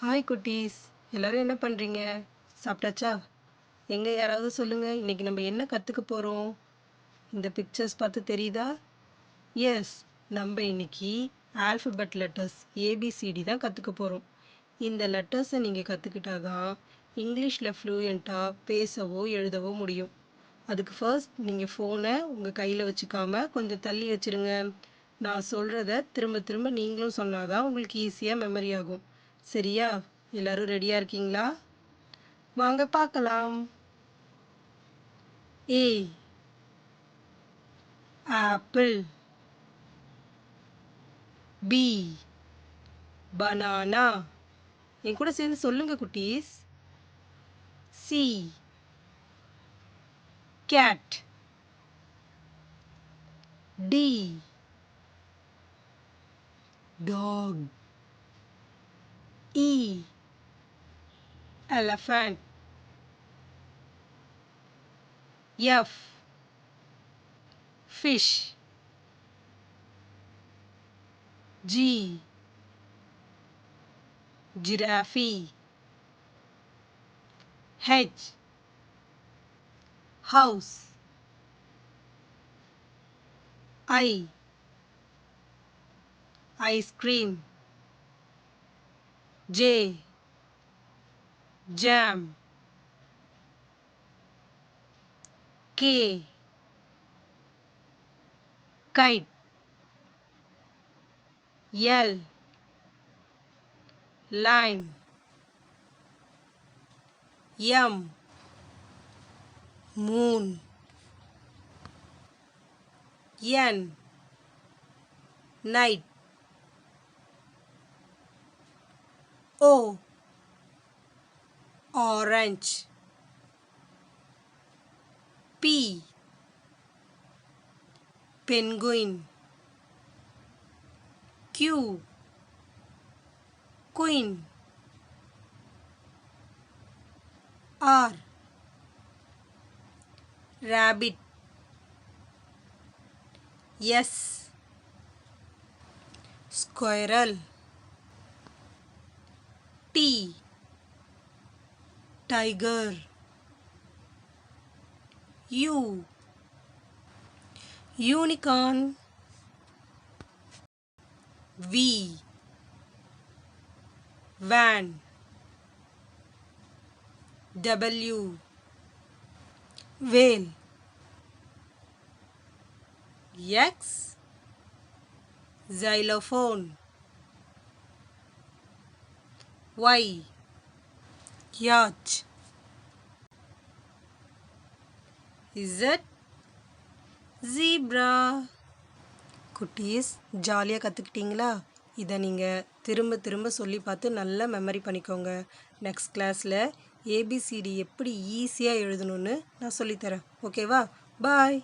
Hi குட்டீஸ், எல்லாரும் என்ன பண்ணுறீங்க? சாப்பிட்டாச்சா? எங்கே யாராவது சொல்லுங்கள், இன்றைக்கி நம்ம என்ன கற்றுக்க போகிறோம்? இந்த பிக்சர்ஸ் பார்த்து தெரியுதா? எஸ், நம்ம இன்னைக்கு ஆல்ஃபபெட் லெட்டர்ஸ் ஏபிசிடி தான் கற்றுக்க போகிறோம். இந்த லெட்டர்ஸை நீங்கள் கற்றுக்கிட்டா தான் இங்கிலீஷில் ஃப்ளூயண்ட்டாக பேசவோ எழுதவோ முடியும். அதுக்கு ஃபர்ஸ்ட் நீங்கள் ஃபோனை உங்கள் கையில் வச்சுக்காம கொஞ்சம் தள்ளி வச்சுருங்க. நான் சொல்கிறத திரும்ப திரும்ப நீங்களும் சொன்னாதான் உங்களுக்கு ஈஸியாக மெமரி ஆகும். சரியா? எல்லாரும் ரெடியாக இருக்கீங்களா? வாங்க பார்க்கலாம். A apple, B banana. என் கூட சேர்ந்து சொல்லுங்க குட்டீஸ். C cat, D dog, E elephant, F fish, G giraffe, H house, I ice cream, J jam, K kite, L line, M moon, N night, O orange, P penguin, Q queen, R rabbit, S squirrel, T tiger, U unicorn, V van, W whale, X xylophone, Y yacht, Z zebra. குட்டீஸ், ஜாலியாக கற்றுக்கிட்டீங்களா? இதை நீங்கள் திரும்ப திரும்ப சொல்லி பார்த்து நல்லா memory பண்ணிக்கோங்க. நெக்ஸ்ட் கிளாஸில் ஏபிசிடி எப்படி ஈஸியாக எழுதணும்னு நான் சொல்லித்தரேன். ஓகேவா? பாய்.